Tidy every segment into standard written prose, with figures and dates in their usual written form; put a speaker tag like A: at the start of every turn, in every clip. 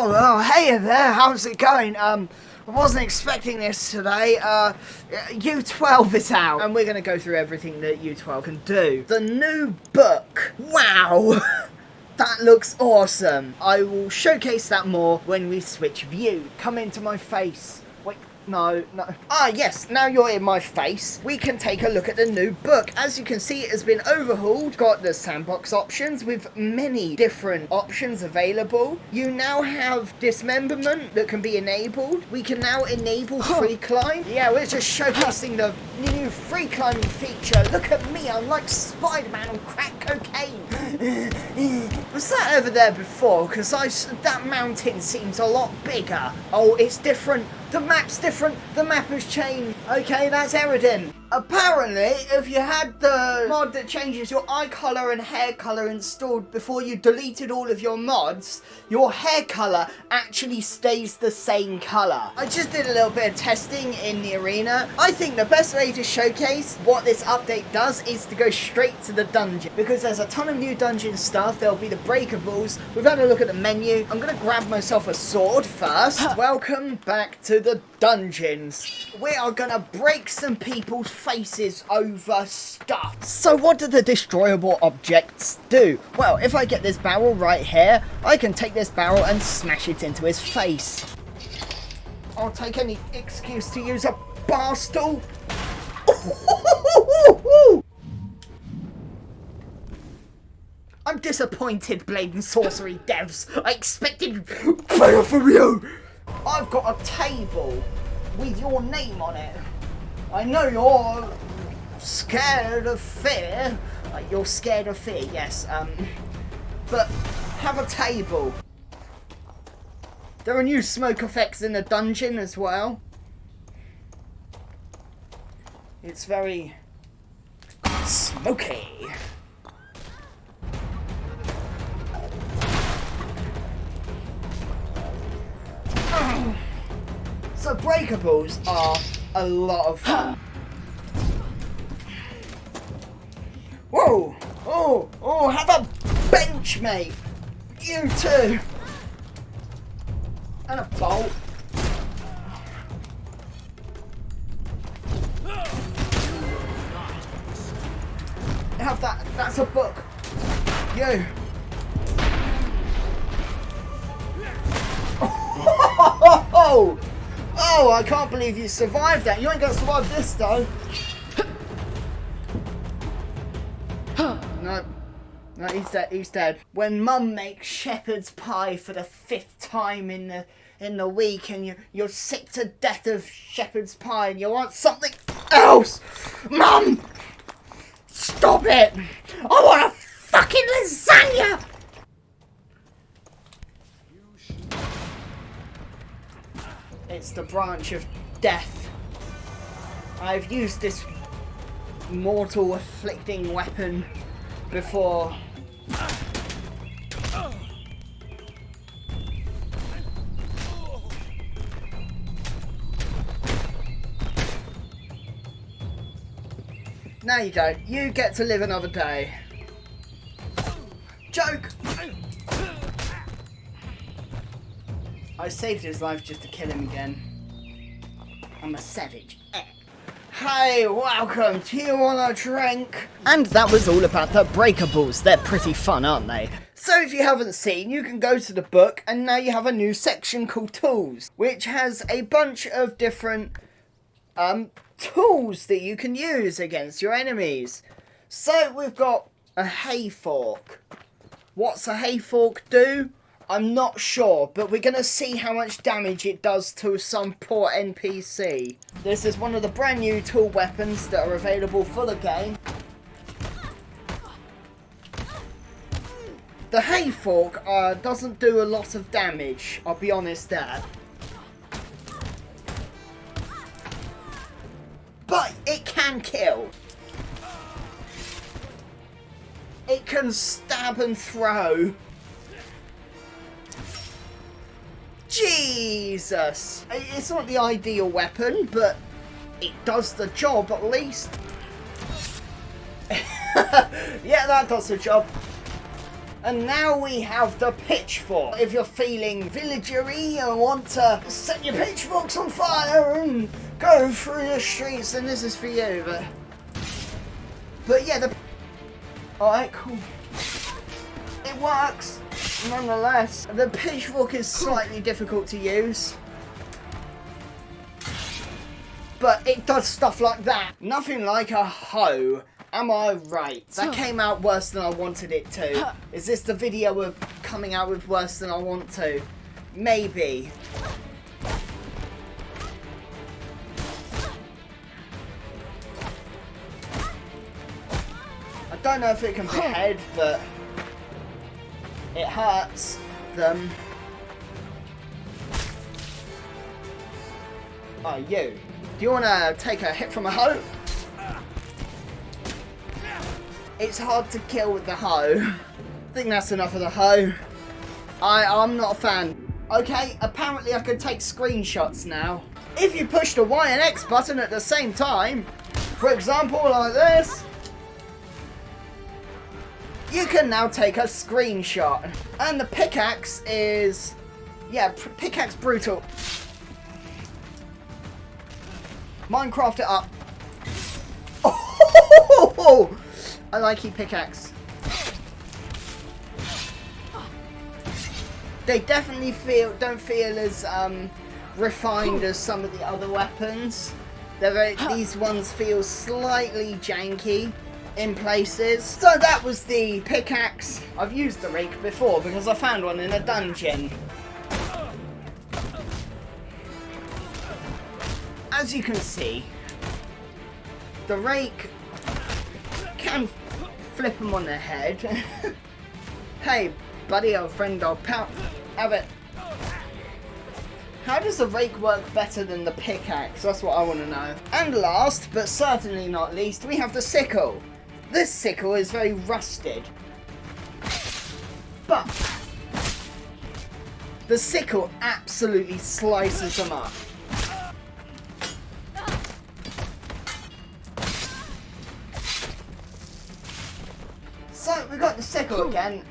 A: Oh, hey there, how's it going? I wasn't expecting this today. U12 is out, and we're going to go through everything that U12 can do. The new book. Wow! That looks awesome. I will showcase that more when we switch view. Come into my face. Wait, no. Ah, yes, now you're in my face. We can take a look at the new book. As you can see, it has been overhauled. Got the sandbox options with many different options available. You now have dismemberment that can be enabled. We can now enable free climb. Yeah, we're just showcasing the new free climbing feature. Look at me, I'm like Spider-Man on crack cocaine. Was that over there before? Because that mountain seems a lot bigger. Oh, it's different. The map's different. The map has changed. Okay, that's Eridan. Apparently, if you had the mod that changes your eye colour and hair colour installed before you deleted all of your mods, your hair colour actually stays the same colour. I just did a little bit of testing in the arena. I think the best way to showcase what this update does is to go straight to the dungeon, because there's a ton of new dungeon stuff. There'll be the breakables. We've had a look at the menu. I'm going to grab myself a sword first. Welcome back to the dungeons. We are going to break some people's faces over stuff. So what do the destroyable objects do? Well, if I get this barrel right here, I can take this barrel and smash it into his face. I'll take any excuse to use a bar stool. I'm disappointed, Blade and Sorcery devs. I expected better from you. I've got a table with your name on it. I know you're scared of fear. You're scared of fear, yes. But have a table. There are new smoke effects in the dungeon as well. It's very smoky. So breakables are a lot of fun. Whoa! Oh, have a bench, mate! You too! And a bolt. Have that, that's a book. You! Oh, I can't believe you survived that. You ain't gonna survive this though. No, he's dead. When Mum makes shepherd's pie for the 5th time in the week, and you're sick to death of shepherd's pie and you want something else, Mum, stop it! I want a fucking lasagna! It's the branch of death. I've used this mortal afflicting weapon before. No, you don't. You get to live another day. Joke! I saved his life just to kill him again. I'm a savage. Hey, welcome. Do you want a drink? And that was all about the breakables. They're pretty fun, aren't they? So if you haven't seen, you can go to the book, and now you have a new section called Tools, which has a bunch of different tools that you can use against your enemies. So we've got a hay fork. What's a hay fork do? I'm not sure, but we're going to see how much damage it does to some poor NPC. This is one of the brand new tool weapons that are available for the game. The hay fork doesn't do a lot of damage, I'll be honest there. But it can kill. It can stab and throw. Jesus! It's not the ideal weapon, but it does the job at least. Yeah, that does the job. And now we have the pitchfork. If you're feeling villagery and want to set your pitchforks on fire and go through the streets, then this is for you. But yeah, alright, cool. It works, nonetheless. The pitchfork is slightly difficult to use, but it does stuff like that. Nothing like a hoe. Am I right? That came out worse than I wanted it to. Is this the video of coming out with worse than I want to? Maybe. I don't know if it can behead, but it hurts them. Oh, you. Do you want to take a hit from a hoe? It's hard to kill with the hoe. I think that's enough of the hoe. I'm not a fan. Okay, apparently I can take screenshots now. If you push the Y and X button at the same time, for example like this, you can now take a screenshot. And the pickaxe is, yeah, pickaxe brutal. Minecraft it up. Oh! I like he pickaxe. They definitely don't feel as refined as some of the other weapons. These ones feel slightly janky in places. So that was the pickaxe. I've used the rake before because I found one in a dungeon. As you can see, the rake can flip them on their head. Hey, buddy, old friend, old pal, have it. How does the rake work better than the pickaxe? That's what I want to know. And last, but certainly not least, we have the sickle. This sickle is very rusted, but the sickle absolutely slices them up. So we got the sickle again.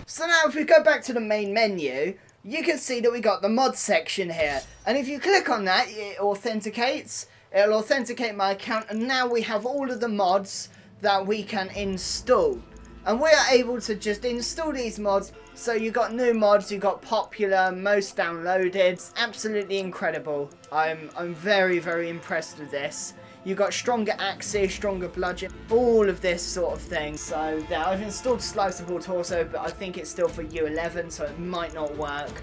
A: So now if we go back to the main menu, you can see that we got the mod section here. And if you click on that, it authenticates. It'll authenticate my account, and now we have all of the mods that we can install. And we are able to just install these mods. So you got new mods, you got popular, most downloaded. It's absolutely incredible. I'm very, very impressed with this. You got stronger axes, stronger bludgeon, all of this sort of thing. So yeah, I've installed Sliceable Torso, but I think it's still for U11, so it might not work.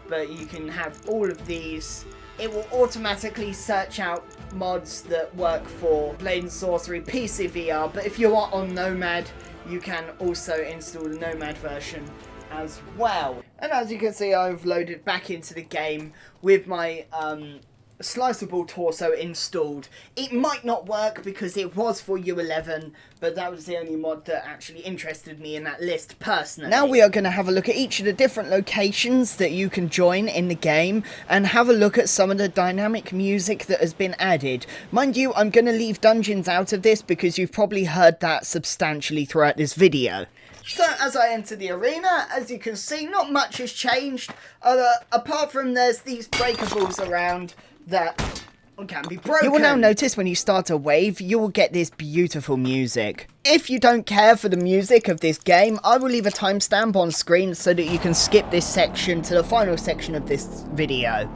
A: But you can have all of these. It will automatically search out mods that work for Blade and Sorcery PC VR, but if you are on Nomad, you can also install the Nomad version as well. And as you can see, I've loaded back into the game with my Sliceable Torso installed. It might not work because it was for U11, but that was the only mod that actually interested me in that list personally. Now we are going to have a look at each of the different locations that you can join in the game and have a look at some of the dynamic music that has been added. Mind you, I'm going to leave dungeons out of this because you've probably heard that substantially throughout this video. So as I enter the arena, as you can see, not much has changed, apart from there's these breakables around that can be broken. You will now notice when you start a wave, you will get this beautiful music. If you don't care for the music of this game, I will leave a timestamp on screen so that you can skip this section to the final section of this video.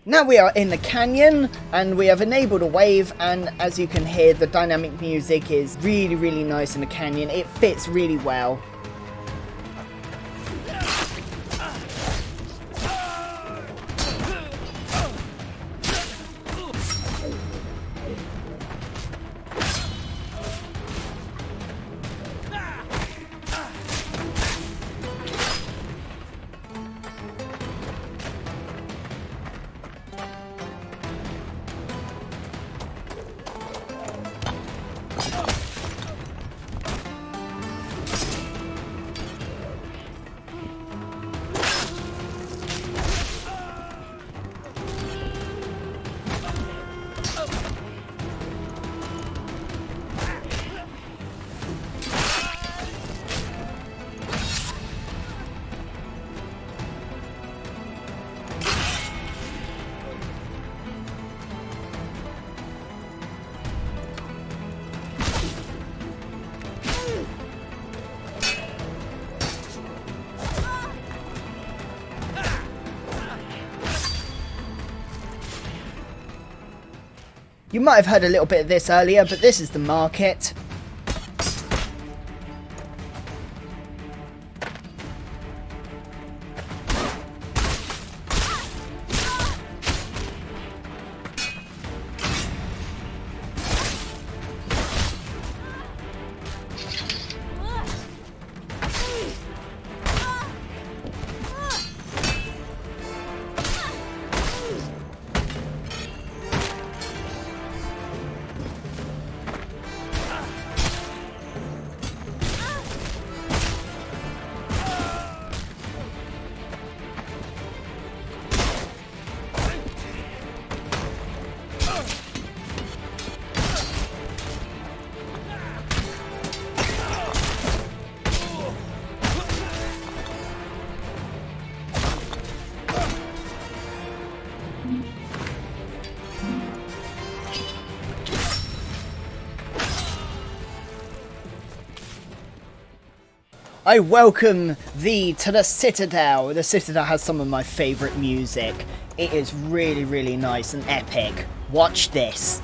A: Now we are in the canyon and we have enabled a wave, and as you can hear, the dynamic music is really, really nice in the canyon. It fits really well. You might have heard a little bit of this earlier, but this is the market. I welcome thee to the Citadel. The Citadel has some of my favourite music. It is really, really nice and epic. Watch this.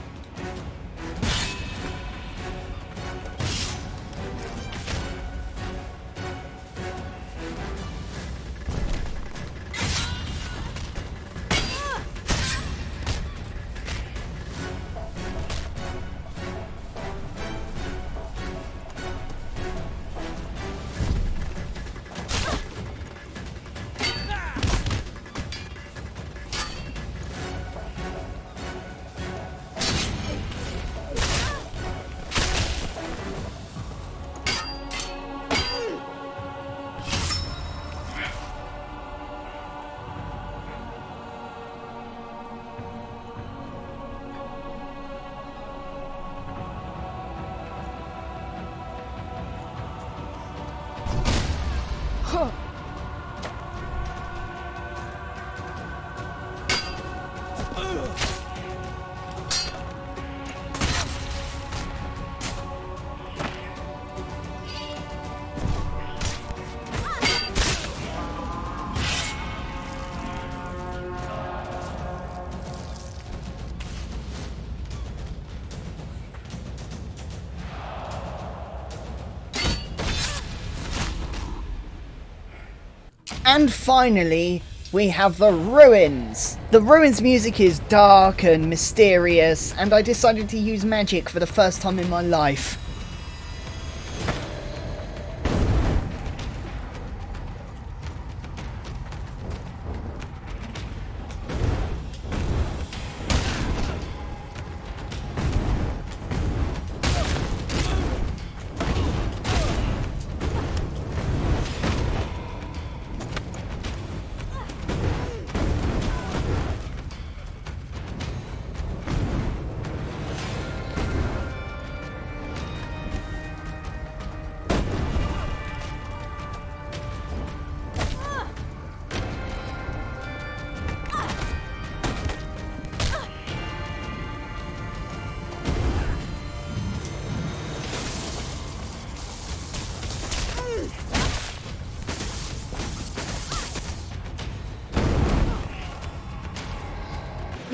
A: And finally, we have the ruins. The ruins music is dark and mysterious, and I decided to use magic for the first time in my life.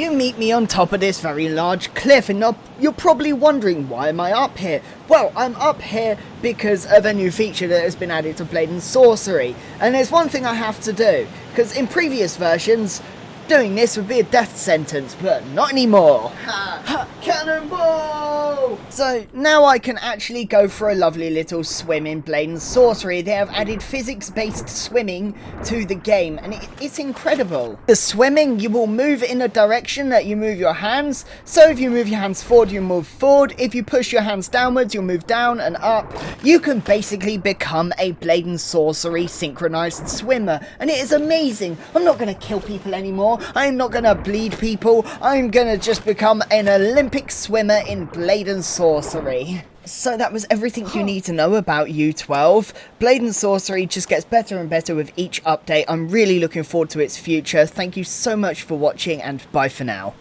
A: You meet me on top of this very large cliff, and you're probably wondering, why am I up here? Well, I'm up here because of a new feature that has been added to Blade and Sorcery, and there's one thing I have to do, because in previous versions, doing this would be a death sentence, but not anymore. Ha! Cannonball! So now I can actually go for a lovely little swim in Blade and Sorcery. They have added physics-based swimming to the game, and it's incredible. The swimming, you will move in a direction that you move your hands. So if you move your hands forward, you move forward. If you push your hands downwards, you'll move down and up. You can basically become a Blade and Sorcery synchronized swimmer, and it is amazing. I'm not going to kill people anymore. I'm not going to bleed people. I'm going to just become an Olympic swimmer in Blade and Sorcery. So that was everything you need to know about U12. Blade and Sorcery just gets better and better with each update. I'm really looking forward to its future. Thank you so much for watching, and bye for now.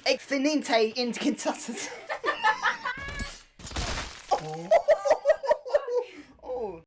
A: Excelente in Kentucky.